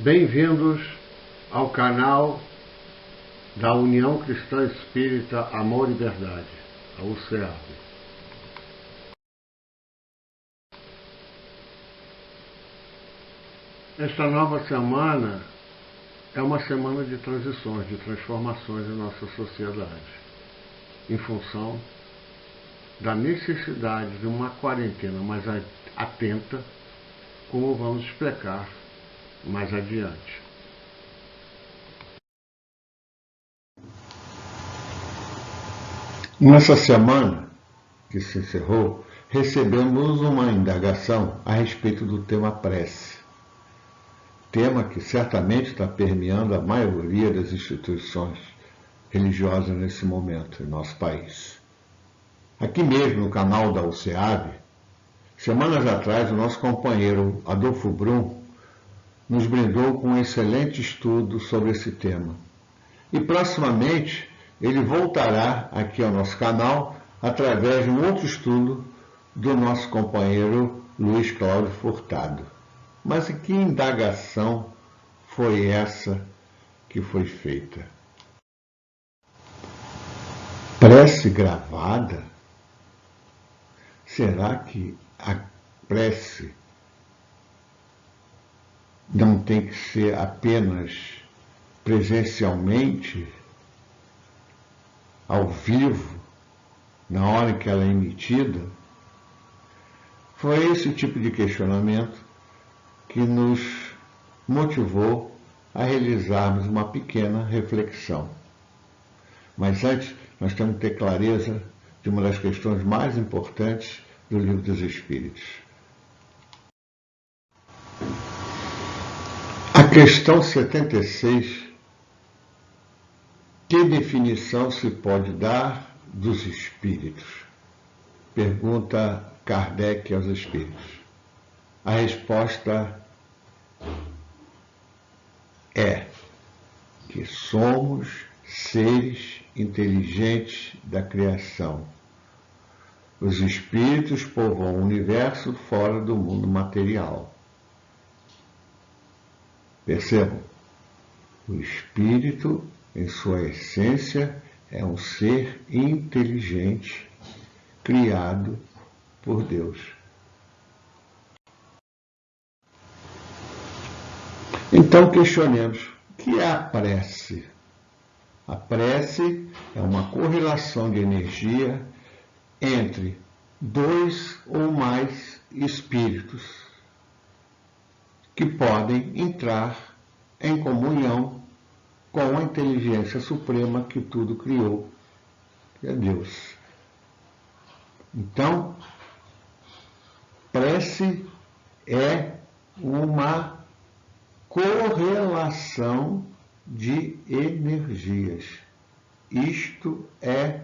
Bem-vindos ao canal da União Cristã Espírita Amor e Verdade, a UCEAB. Esta nova semana é uma semana de transições, de transformações em nossa sociedade, em função da necessidade de uma quarentena mais atenta, como vamos explicar mais adiante. Nessa semana que se encerrou, recebemos uma indagação a respeito do tema prece. Tema que certamente está permeando a maioria das instituições religiosas nesse momento em nosso país. Aqui mesmo no canal da UCEAB, semanas atrás, o nosso companheiro Adolfo Brum nos brindou com um excelente estudo sobre esse tema. E proximamente ele voltará aqui ao nosso canal através de um outro estudo do nosso companheiro Luiz Cláudio Furtado. Mas que indagação foi essa que foi feita? Prece gravada? Será que a prece não tem que ser apenas presencialmente, ao vivo, na hora em que ela é emitida? Foi esse tipo de questionamento que nos motivou a realizarmos uma pequena reflexão. Mas antes, nós temos que ter clareza de uma das questões mais importantes do Livro dos Espíritos. A questão 76, que definição se pode dar dos espíritos? Pergunta Kardec aos espíritos. A resposta é que somos seres inteligentes da criação. Os espíritos povoam o universo fora do mundo material. Percebam, o espírito, em sua essência, é um ser inteligente, criado por Deus. Então questionemos, o que é a prece? A prece é uma correlação de energia entre dois ou mais espíritos que podem entrar em comunhão com a inteligência suprema que tudo criou, que é Deus. Então, prece é uma correlação de energias. Isto é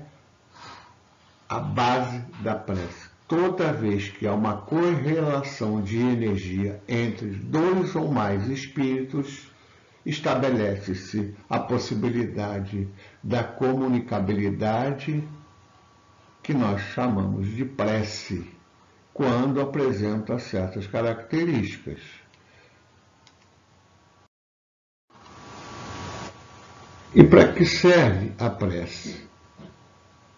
a base da prece. Toda vez que há uma correlação de energia entre dois ou mais espíritos, estabelece-se a possibilidade da comunicabilidade, que nós chamamos de prece, quando apresenta certas características. E para que serve a prece?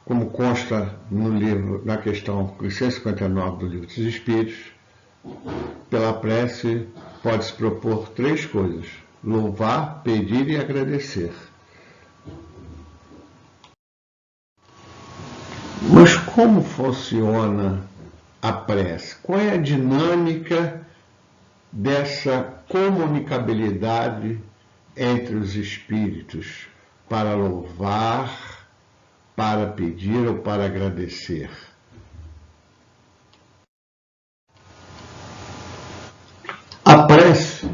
Como consta no livro, na questão 159 do Livro dos Espíritos, pela prece pode-se propor três coisas: louvar, pedir e agradecer. Mas como funciona a prece? Qual é a dinâmica dessa comunicabilidade entre os espíritos para louvar, para pedir ou para agradecer? A prece,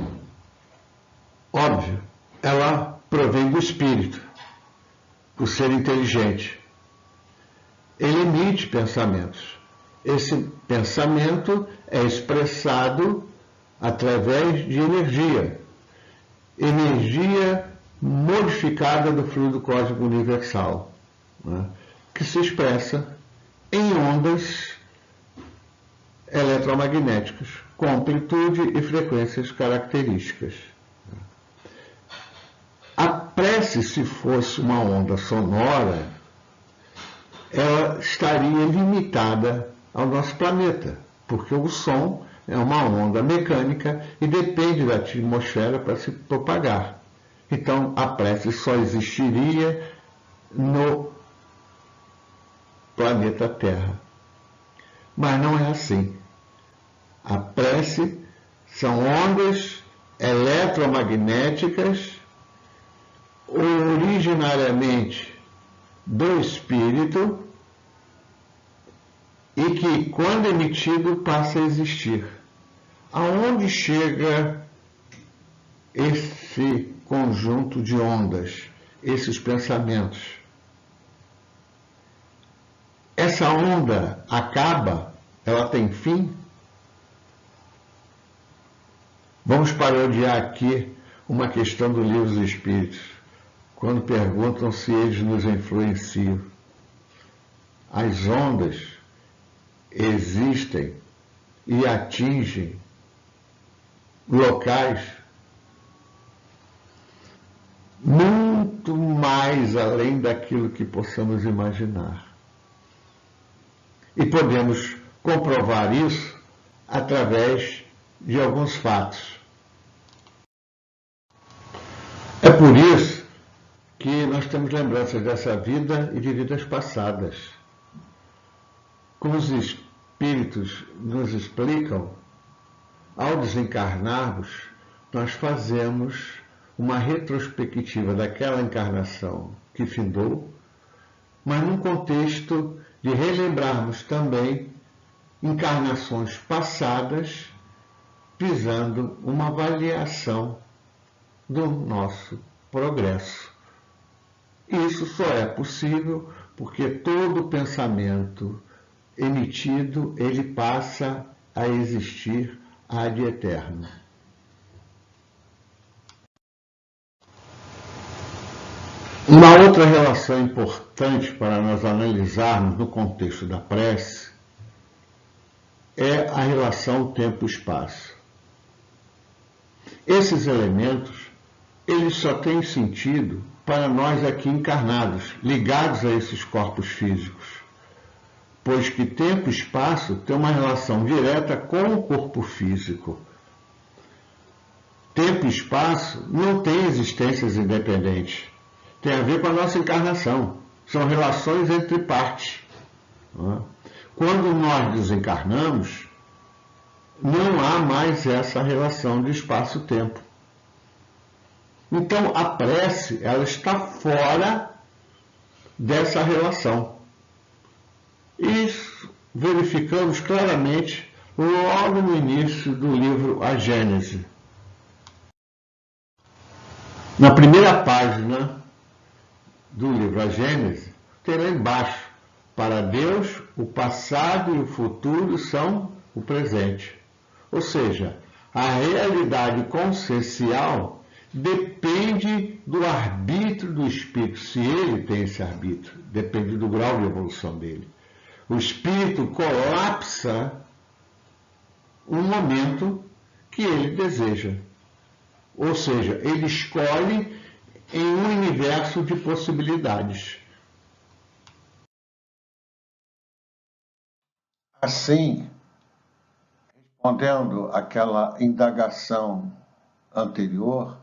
óbvio, ela provém do espírito, o ser inteligente. Ele emite pensamentos. Esse pensamento é expressado através de energia. Energia modificada do fluido cósmico universal, né, que se expressa em ondas eletromagnéticas, com amplitude e frequências características. A prece, se fosse uma onda sonora, ela estaria limitada ao nosso planeta, porque o som é uma onda mecânica e depende da atmosfera para se propagar. Então, a prece só existiria no planeta Terra. Mas não é assim. A prece são ondas eletromagnéticas originariamente do espírito e que, quando emitido, passa a existir. Aonde chega esse conjunto de ondas, esses pensamentos? Essa onda acaba? Ela tem fim? Vamos parodiar aqui uma questão do Livro dos Espíritos, quando perguntam se eles nos influenciam. As ondas existem e atingem locais muito mais além daquilo que possamos imaginar. E podemos comprovar isso através de alguns fatos. É por isso que nós temos lembranças dessa vida e de vidas passadas. Como os espíritos nos explicam, ao desencarnarmos, nós fazemos uma retrospectiva daquela encarnação que findou, mas num contexto de relembrarmos também encarnações passadas, visando uma avaliação do nosso progresso. Isso só é possível porque todo pensamento emitido, ele passa a existir ad eterno. Uma outra relação importante para nós analisarmos no contexto da prece é a relação tempo-espaço. Esses elementos, eles só têm sentido para nós aqui encarnados, ligados a esses corpos físicos, pois que tempo e espaço têm uma relação direta com o corpo físico. Tempo e espaço não têm existências independentes, tem a ver com a nossa encarnação, são relações entre partes. Quando nós desencarnamos, não há mais essa relação de espaço-tempo. Então, a prece, ela está fora dessa relação. Isso verificamos claramente logo no início do livro A Gênese. Na primeira página do livro A Gênese, tem lá embaixo: para Deus, o passado e o futuro são o presente. Ou seja, a realidade consciencial depende do arbítrio do espírito, se ele tem esse arbítrio, depende do grau de evolução dele. O espírito colapsa um momento que ele deseja. Ou seja, ele escolhe em um universo de possibilidades. Assim, respondendo àquela indagação anterior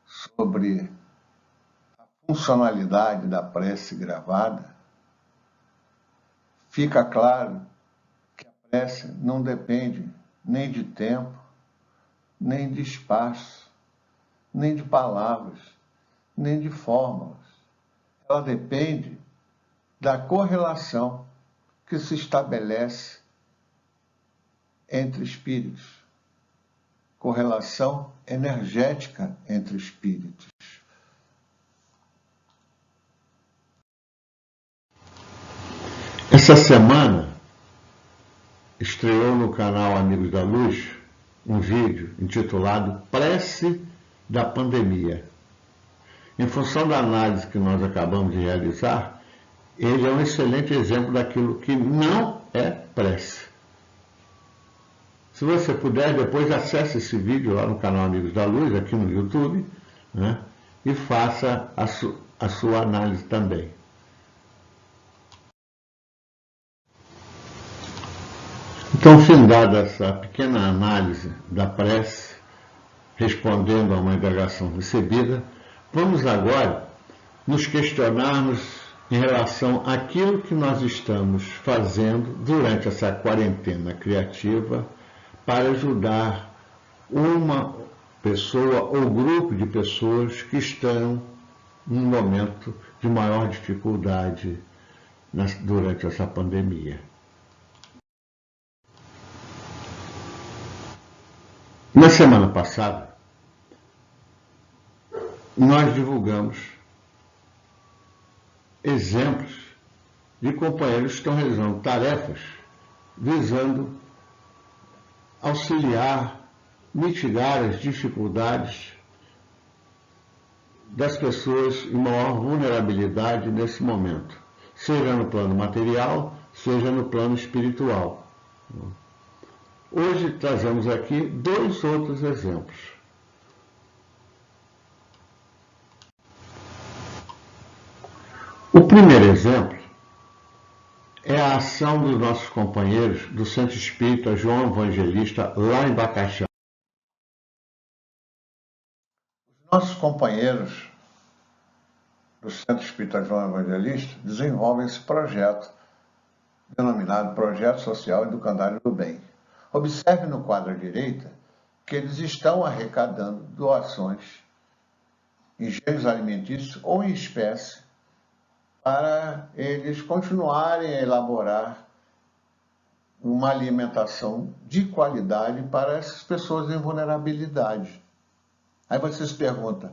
sobre a funcionalidade da prece gravada, fica claro que a prece não depende nem de tempo, nem de espaço, nem de palavras, nem de fórmulas. Ela depende da correlação que se estabelece entre espíritos, correlação energética entre espíritos. Essa semana estreou no canal Amigos da Luz um vídeo intitulado Prece da Pandemia. Em função da análise que nós acabamos de realizar, ele é um excelente exemplo daquilo que não é prece. Se você puder, depois acesse esse vídeo lá no canal Amigos da Luz, aqui no YouTube, né? e faça a sua análise também. Então, findada essa pequena análise da prece, respondendo a uma indagação recebida, vamos agora nos questionarmos em relação àquilo que nós estamos fazendo durante essa quarentena criativa para ajudar uma pessoa ou grupo de pessoas que estão num momento de maior dificuldade durante essa pandemia. Na semana passada, nós divulgamos exemplos de companheiros que estão realizando tarefas visando auxiliar, mitigar as dificuldades das pessoas em maior vulnerabilidade nesse momento, seja no plano material, seja no plano espiritual. Hoje trazemos aqui 2 outros exemplos. O primeiro exemplo é a ação dos nossos companheiros do Centro Espírita João Evangelista, lá em Bacaxá. Os nossos companheiros do Centro Espírita João Evangelista desenvolvem esse projeto, denominado Projeto Social Educandário do Bem. Observe no quadro à direita que eles estão arrecadando doações em gêneros alimentícios ou em espécie para eles continuarem a elaborar uma alimentação de qualidade para essas pessoas em vulnerabilidade. Aí você se pergunta,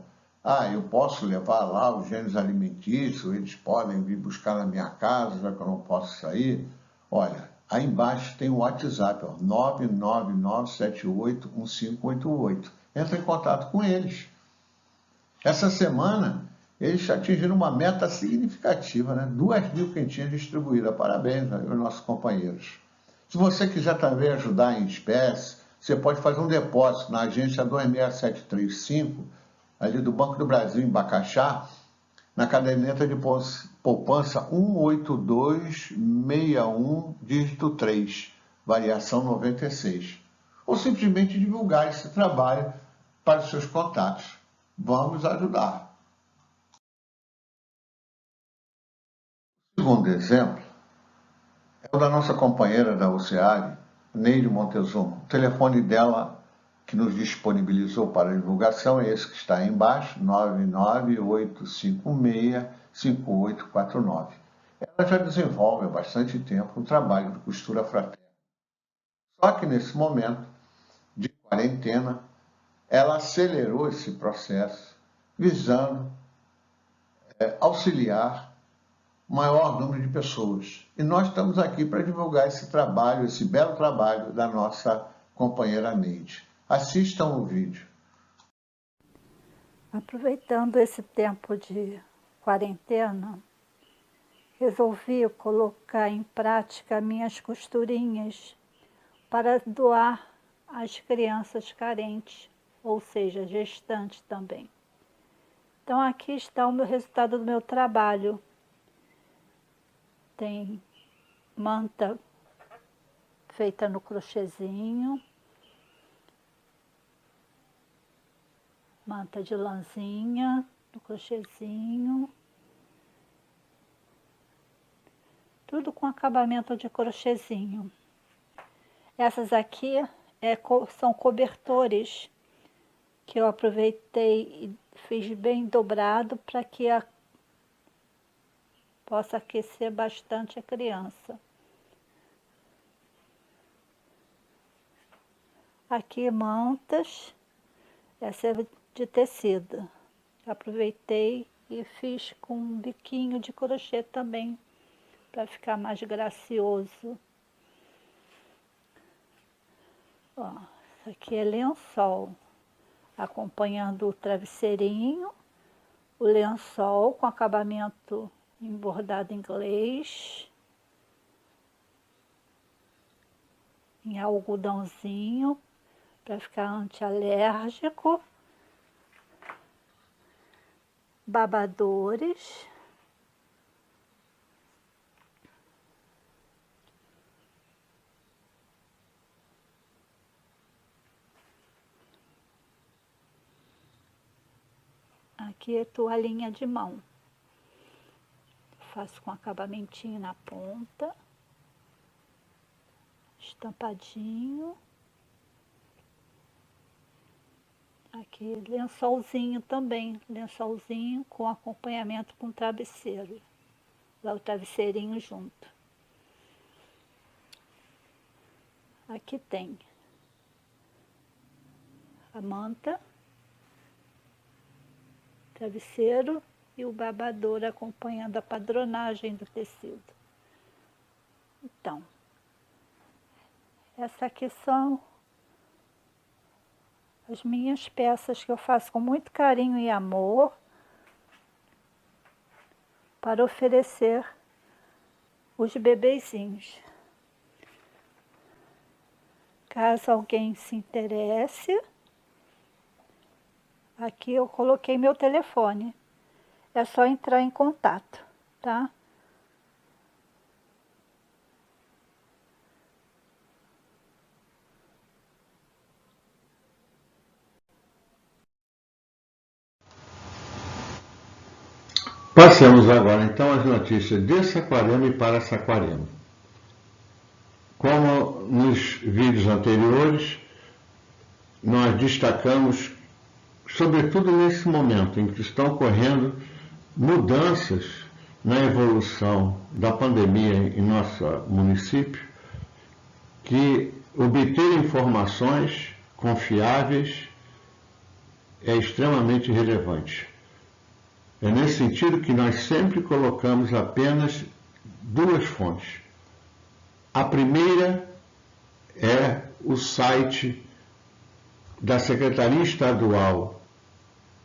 eu posso levar lá os gêneros alimentícios, eles podem vir buscar na minha casa, já que eu não posso sair? Olha, aí embaixo tem o WhatsApp, 999781588. Entra em contato com eles. Essa semana, eles atingiram uma meta significativa, né? 2.000 quentinhas distribuídas. Parabéns aos nossos companheiros. Se você quiser também ajudar em espécie, você pode fazer um depósito na agência 26735, ali do Banco do Brasil, em Bacaxá, na caderneta de poupança 18261, dígito 3, variação 96. Ou simplesmente divulgar esse trabalho para os seus contatos. Vamos ajudar. O segundo exemplo é o da nossa companheira da UCEAG, Neide Montezuma. O telefone dela que nos disponibilizou para a divulgação é esse que está aí embaixo, 998565849. Ela já desenvolve há bastante tempo um trabalho de costura fraterna. Só que nesse momento de quarentena, ela acelerou esse processo, visando auxiliar o maior número de pessoas. E nós estamos aqui para divulgar esse trabalho, esse belo trabalho da nossa companheira Neide. Assistam o vídeo. Aproveitando esse tempo de quarentena, resolvi colocar em prática minhas costurinhas para doar às crianças carentes, ou seja, gestantes também. Então aqui está o resultado do meu trabalho. Tem manta feita no crochêzinho, manta de lãzinha no crochêzinho, tudo com acabamento de crochêzinho. Essas aqui são cobertores que eu aproveitei e fiz bem dobrado para que possa aquecer bastante a criança. Aqui mantas, essa é de tecido. Aproveitei e fiz com um biquinho de crochê também, para ficar mais gracioso. Ó, isso aqui é lençol, acompanhando o travesseirinho, o lençol com acabamento em bordado inglês, em algodãozinho, para ficar antialérgico. babadores. Aqui é toalhinha de mão. Faço com acabamentinho na ponta. Estampadinho. Aqui lençolzinho também, lençolzinho com acompanhamento com travesseiro. Lá o travesseirinho junto. Aqui tem a manta, travesseiro e o babador acompanhando a padronagem do tecido. Então, essa aqui são as minhas peças que eu faço com muito carinho e amor para oferecer os bebezinhos. Caso alguém se interesse, aqui eu coloquei meu telefone. É só entrar em contato, tá? Passamos agora então às notícias de Saquarema e para Saquarema. Como nos vídeos anteriores, nós destacamos, sobretudo nesse momento em que estão ocorrendo mudanças na evolução da pandemia em nosso município, que obter informações confiáveis é extremamente relevante. É nesse sentido que nós sempre colocamos apenas duas fontes. A primeira é o site da Secretaria Estadual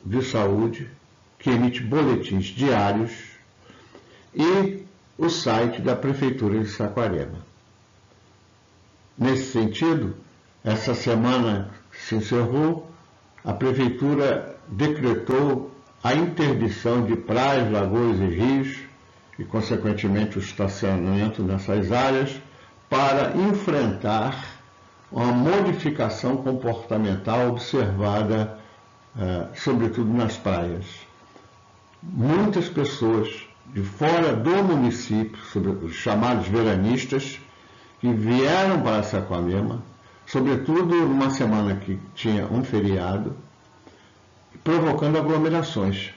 de Saúde, que emite boletins diários, e o site da Prefeitura de Saquarema. Nesse sentido, essa semana se encerrou, a Prefeitura decretou a interdição de praias, lagoas e rios e, consequentemente, o estacionamento nessas áreas para enfrentar uma modificação comportamental observada, sobretudo nas praias. Muitas pessoas de fora do município, os chamados veranistas, que vieram para Saquarema, sobretudo numa semana que tinha um feriado, provocando aglomerações,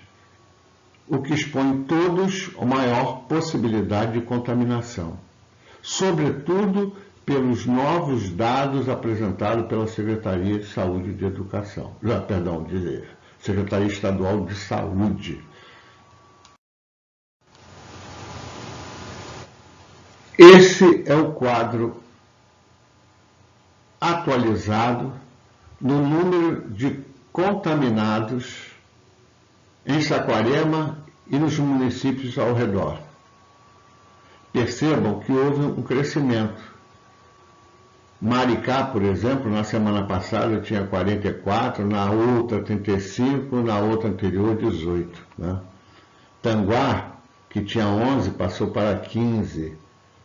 o que expõe todos a maior possibilidade de contaminação, sobretudo pelos novos dados apresentados pela Secretaria de Saúde e de Educação, Secretaria Estadual de Saúde. Esse é o quadro atualizado no número de contaminados em Saquarema e nos municípios ao redor. Percebam que houve um crescimento. Maricá, por exemplo, na semana passada tinha 44, na outra 35, na outra anterior 18. Né? Tanguá, que tinha 11, passou para 15.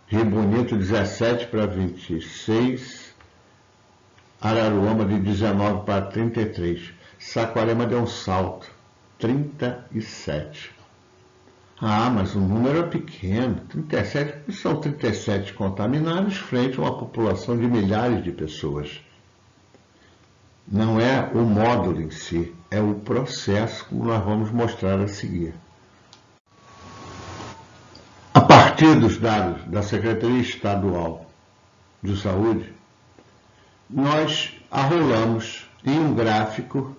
Rio Bonito, 17 para 26. Araruama, de 19 para 33. Saquarema deu um salto, 37. Ah, mas o número é pequeno, 37, são 37 contaminados frente a uma população de milhares de pessoas. Não é o módulo em si, é o processo, como nós vamos mostrar a seguir. A partir dos dados da Secretaria Estadual de Saúde, nós arrolamos em um gráfico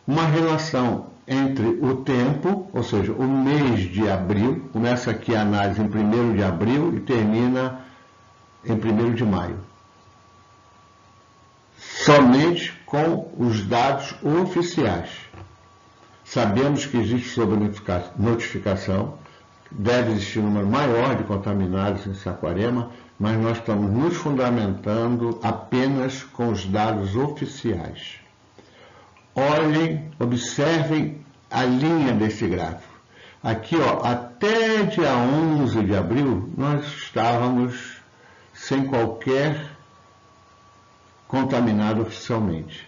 uma relação entre o tempo, ou seja, o mês de abril, começa aqui a análise em 1º de abril e termina em 1º de maio. Somente com os dados oficiais. Sabemos que existe sobrenotificação, deve existir um número maior de contaminados em Saquarema, mas nós estamos nos fundamentando apenas com os dados oficiais. Olhem, observem a linha desse gráfico. Aqui, ó, até dia 11 de abril, nós estávamos sem qualquer contaminado oficialmente.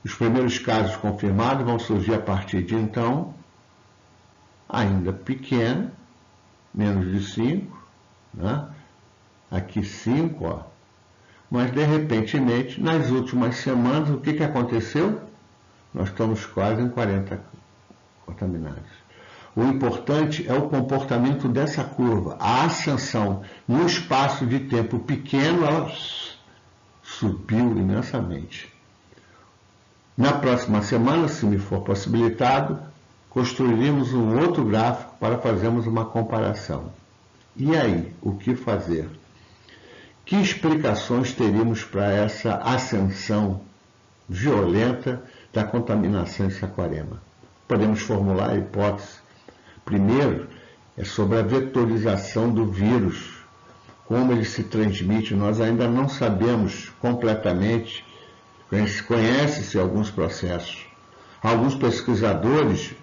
Os primeiros casos confirmados vão surgir a partir de então, ainda pequeno, menos de 5, né? Aqui 5, ó. Mas, de repentemente, nas últimas semanas, o que aconteceu? Nós estamos quase em 40 contaminados. O importante é o comportamento dessa curva, a ascensão. Num espaço de tempo pequeno, ela subiu imensamente. Na próxima semana, se me for possibilitado, construiremos um outro gráfico para fazermos uma comparação. E aí, o que fazer? Que explicações teríamos para essa ascensão violenta da contaminação em Saquarema? Podemos formular a hipótese. Primeiro, é sobre a vetorização do vírus, como ele se transmite. Nós ainda não sabemos completamente, conhece-se alguns processos. Alguns pesquisadores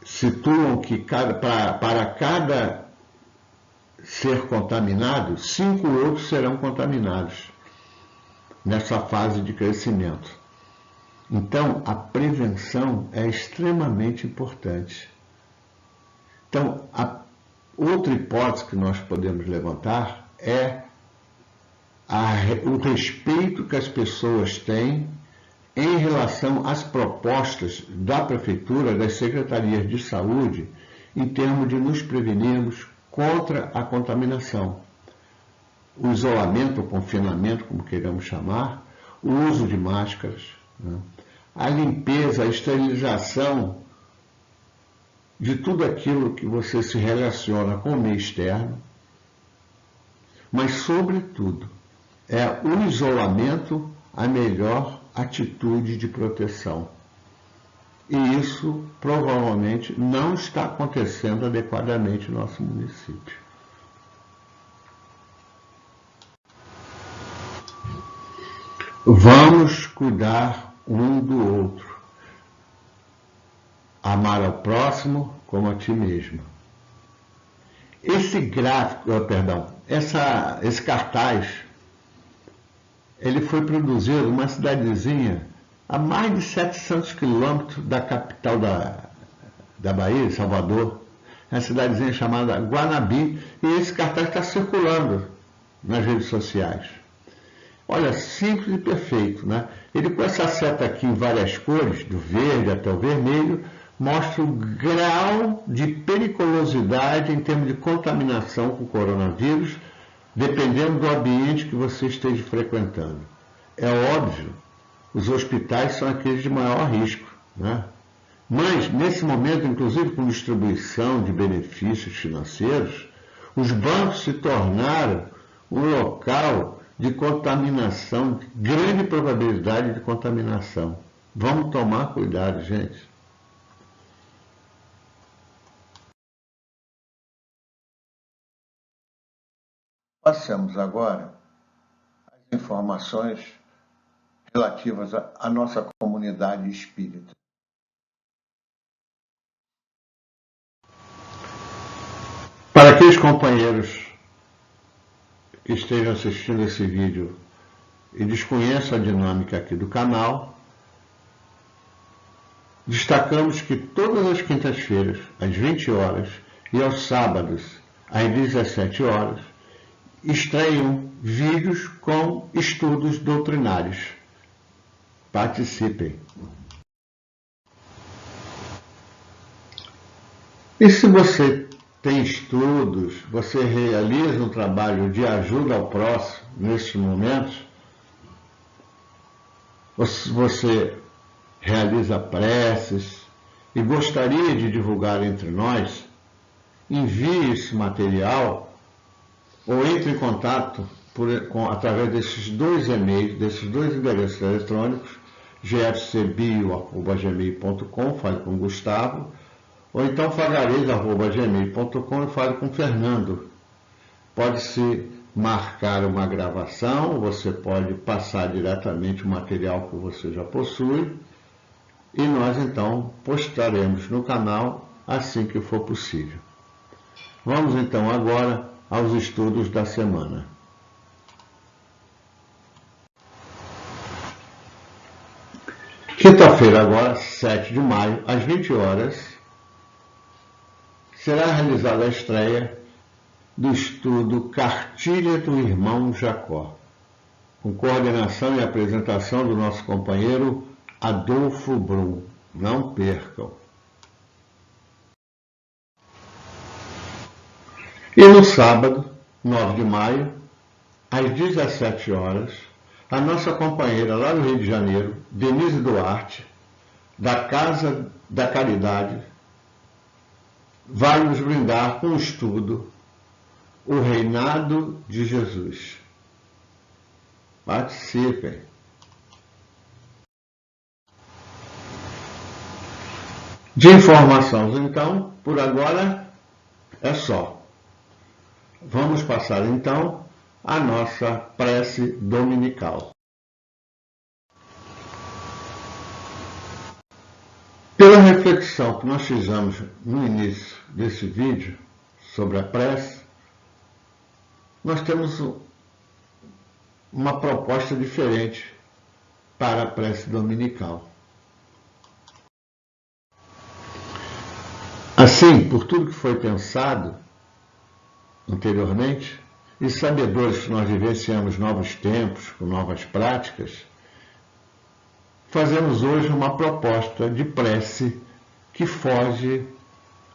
situam que para cada ser contaminado, 5 outros serão contaminados nessa fase de crescimento. Então, a prevenção é extremamente importante. Então, a outra hipótese que nós podemos levantar é o respeito que as pessoas têm em relação às propostas da Prefeitura, das Secretarias de Saúde, em termos de nos prevenirmos contra a contaminação. O isolamento, o confinamento, como queiramos chamar, o uso de máscaras, né? A limpeza, a esterilização de tudo aquilo que você se relaciona com o meio externo, mas, sobretudo, é o isolamento a melhor atitude de proteção. E isso provavelmente não está acontecendo adequadamente no nosso município. Vamos cuidar um do outro. Amar ao próximo como a ti mesmo. Esse gráfico, esse cartaz, ele foi produzido numa cidadezinha a mais de 700 quilômetros da capital da Bahia, Salvador, uma cidadezinha chamada Guanabi, e esse cartaz está circulando nas redes sociais. Olha, simples e perfeito, né? Ele, com essa seta aqui em várias cores, do verde até o vermelho, mostra o grau de periculosidade em termos de contaminação com o coronavírus, dependendo do ambiente que você esteja frequentando. É óbvio, os hospitais são aqueles de maior risco, né? Mas, nesse momento, inclusive com distribuição de benefícios financeiros, os bancos se tornaram um local de contaminação, de grande probabilidade de contaminação. Vamos tomar cuidado, gente. Passamos agora às informações relativas à nossa comunidade espírita. Para aqueles companheiros que estejam assistindo esse vídeo e desconheçam a dinâmica aqui do canal, destacamos que todas as quintas-feiras, às 20 horas, e aos sábados, às 17 horas, estreiam vídeos com estudos doutrinários. Participem! E se você tem estudos, você realiza um trabalho de ajuda ao próximo nesses momentos, ou se você realiza preces e gostaria de divulgar entre nós, envie esse material ou entre em contato através desses 2 e-mails, desses 2 endereços eletrônicos, gfcbio@gmail.com, fale com o Gustavo, ou então fagarez@gmail.com e fale com o Fernando. Pode-se marcar uma gravação, você pode passar diretamente o material que você já possui, e nós então postaremos no canal assim que for possível. Vamos então agora aos estudos da semana. Quinta-feira agora, 7 de maio, às 20 horas, será realizada a estreia do estudo Cartilha do Irmão Jacó, com coordenação e apresentação do nosso companheiro Adolfo Brum. Não percam! E no sábado, 9 de maio, às 17 horas, a nossa companheira lá do Rio de Janeiro, Denise Duarte, da Casa da Caridade, vai nos brindar com o estudo O Reinado de Jesus. Participem! De informações, então, por agora é só. Vamos passar, então, a nossa prece dominical. Pela reflexão que nós fizemos no início desse vídeo sobre a prece, nós temos uma proposta diferente para a prece dominical. Assim, por tudo que foi pensado anteriormente, e sabedores que nós vivenciamos novos tempos, com novas práticas, fazemos hoje uma proposta de prece que foge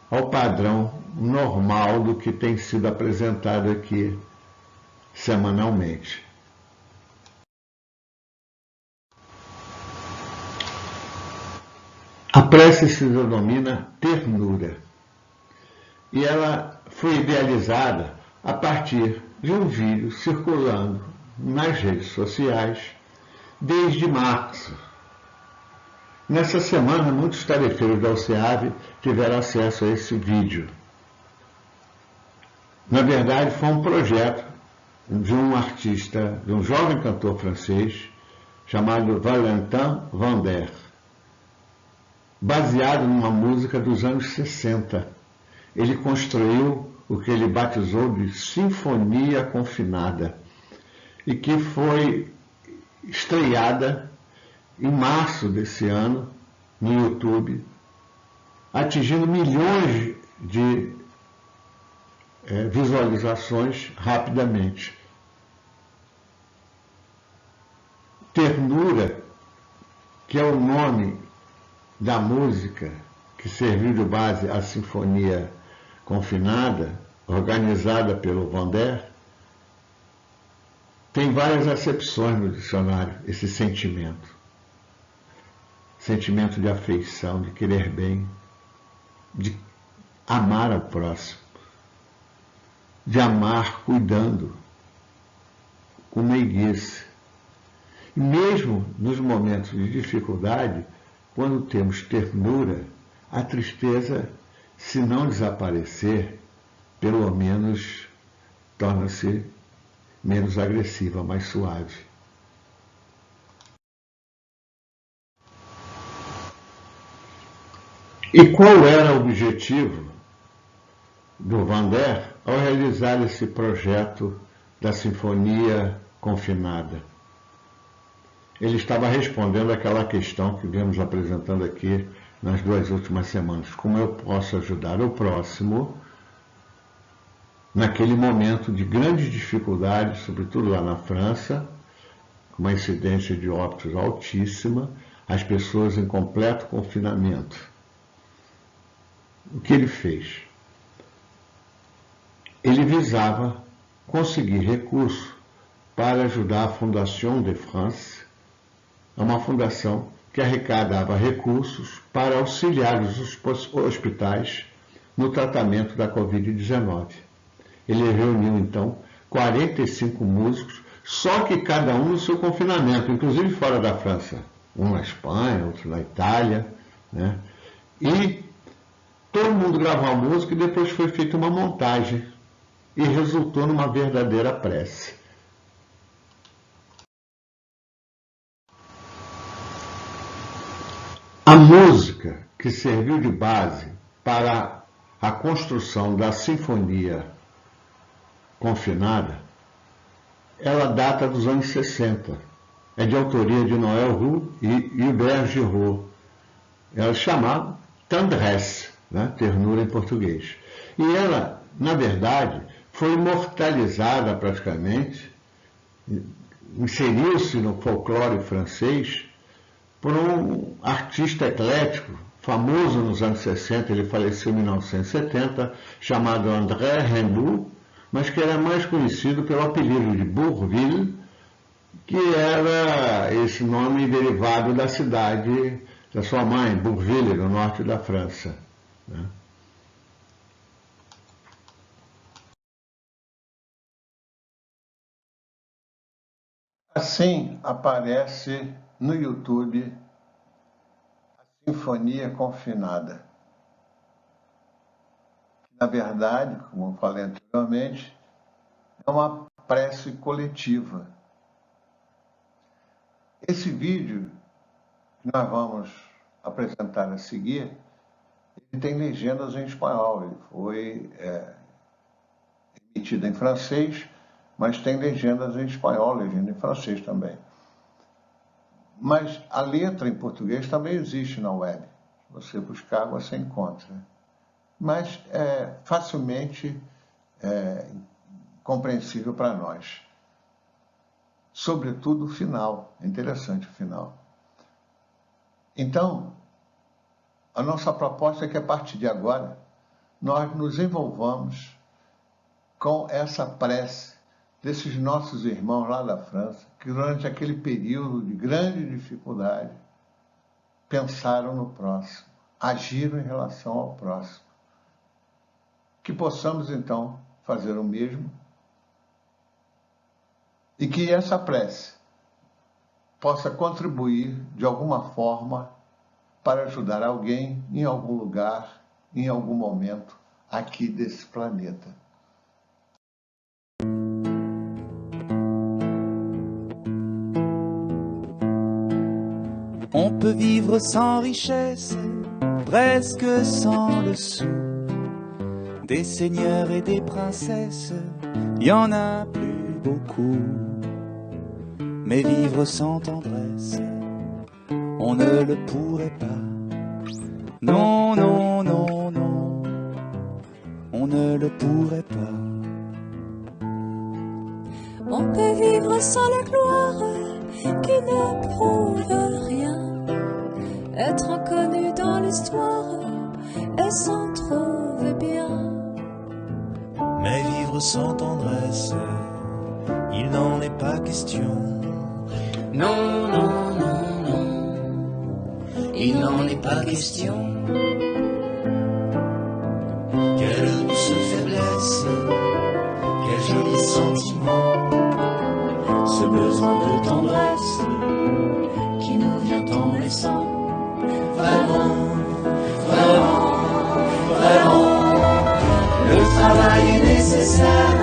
ao padrão normal do que tem sido apresentado aqui semanalmente. A prece se denomina ternura e ela foi idealizada a partir de um vídeo circulando nas redes sociais desde março. Nessa semana, muitos tarefeiros da OCEAV tiveram acesso a esse vídeo. Na verdade, foi um projeto de um artista, de um jovem cantor francês, chamado Valentin Vander, baseado numa música dos anos 60. Ele construiu o que ele batizou de Sinfonia Confinada, e que foi estreada em março desse ano no YouTube, atingindo milhões de visualizações rapidamente. Ternura, que é o nome da música que serviu de base à Sinfonia Confinada, organizada pelo Vander, tem várias acepções no dicionário, esse sentimento. Sentimento de afeição, de querer bem, de amar ao próximo, de amar cuidando, com meiguice. E mesmo nos momentos de dificuldade, quando temos ternura, a tristeza, se não desaparecer, pelo menos torna-se menos agressiva, mais suave. E qual era o objetivo do Vander ao realizar esse projeto da Sinfonia Confinada? Ele estava respondendo àquela questão que viemos apresentando aqui nas 2 últimas semanas. Como eu posso ajudar o próximo naquele momento de grandes dificuldades, sobretudo lá na França, com uma incidência de óbitos altíssima, as pessoas em completo confinamento. O que ele fez? Ele visava conseguir recursos para ajudar a Fondation de France, uma fundação que arrecadava recursos para auxiliar os hospitais no tratamento da Covid-19. Ele reuniu, então, 45 músicos, só que cada um no seu confinamento, inclusive fora da França. Um na Espanha, outro na Itália, né? E todo mundo gravou a música e depois foi feita uma montagem e resultou numa verdadeira prece. A música música que serviu de base para a construção da Sinfonia Confinada, ela data dos anos 60. É de autoria de Noël Roux e Hubert Giraud. Ela é chamada Tendresse, né? Ternura em português. E ela, na verdade, foi imortalizada praticamente, inseriu-se no folclore francês por um artista eclético, famoso nos anos 60, ele faleceu em 1970, chamado André Rimbaud, mas que era mais conhecido pelo apelido de Bourvil, que era esse nome derivado da cidade da sua mãe, Bourvil, no norte da França, né? Assim aparece no YouTube a Sinfonia Confinada. Na verdade, como eu falei anteriormente, é uma prece coletiva. Esse vídeo que nós vamos apresentar a seguir, ele tem legendas em espanhol. Ele foi emitido em francês, mas tem legendas em espanhol, legenda em francês também. Mas a letra em português também existe na web. Se você buscar, você encontra. Mas é facilmente compreensível para nós. Sobretudo o final, é interessante o final. Então, a nossa proposta é que a partir de agora, nós nos envolvamos com essa prece desses nossos irmãos lá da França, que durante aquele período de grande dificuldade, pensaram no próximo, agiram em relação ao próximo. Que possamos, então, fazer o mesmo e que essa prece possa contribuir, de alguma forma, para ajudar alguém em algum lugar, em algum momento, aqui desse planeta. On peut vivre sans richesse, presque sans le sou. Des seigneurs et des princesses, y en a plus beaucoup. Mais vivre sans tendresse, on ne le pourrait pas. Non, non, non, non, on ne le pourrait pas. On peut vivre sans la gloire qui ne prouve rien. Être inconnu dans l'histoire et s'en trouve bien. Mais vivre sans tendresse, il n'en est pas question. Non, non, non, non, il n'en est pas question. Quelle douce faiblesse, quel joli sentiment, Ce besoin de tendresse qui nous vient en naissant. Vraiment, vraiment, vraiment, le travail est nécessaire,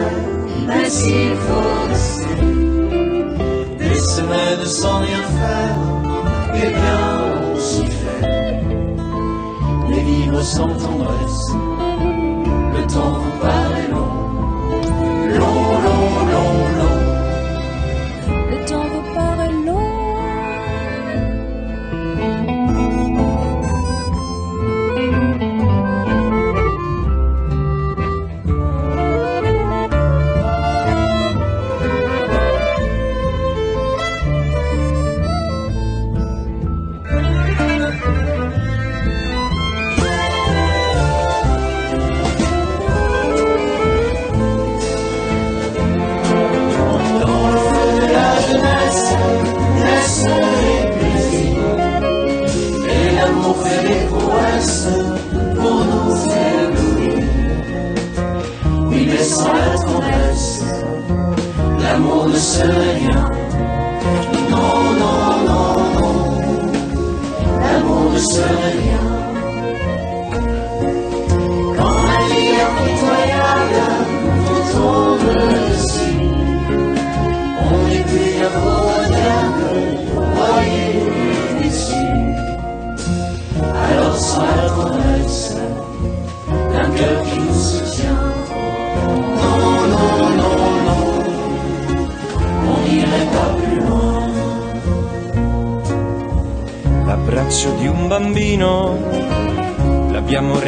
mais s'il faut rester des semaines sans rien faire, eh bien on s'y fait. mais vivre sans tendresse, Le temps vous paraît long, long, long, long, long. Le temps vous paraît long.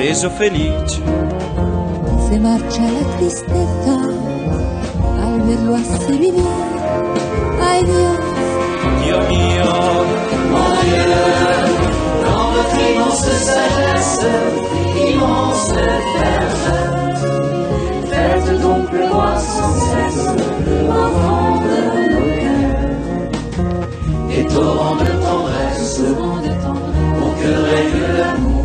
reso felice. Se marcia la tristezza al verlo así vivir. Ay Dios, Dieu mio, Mon Dieu, dans votre immense sagesse, immense ferveur, faites donc pleuvoir sans cesse, enfant de nos cœurs, et torrent de tendresse, pour que règne l'amour,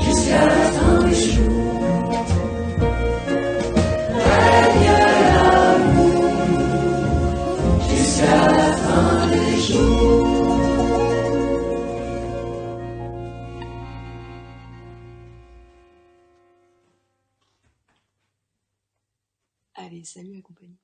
jusqu'à la fin des jours. Règne l'amour, jusqu'à la fin des jours. Allez, salut la compagnie.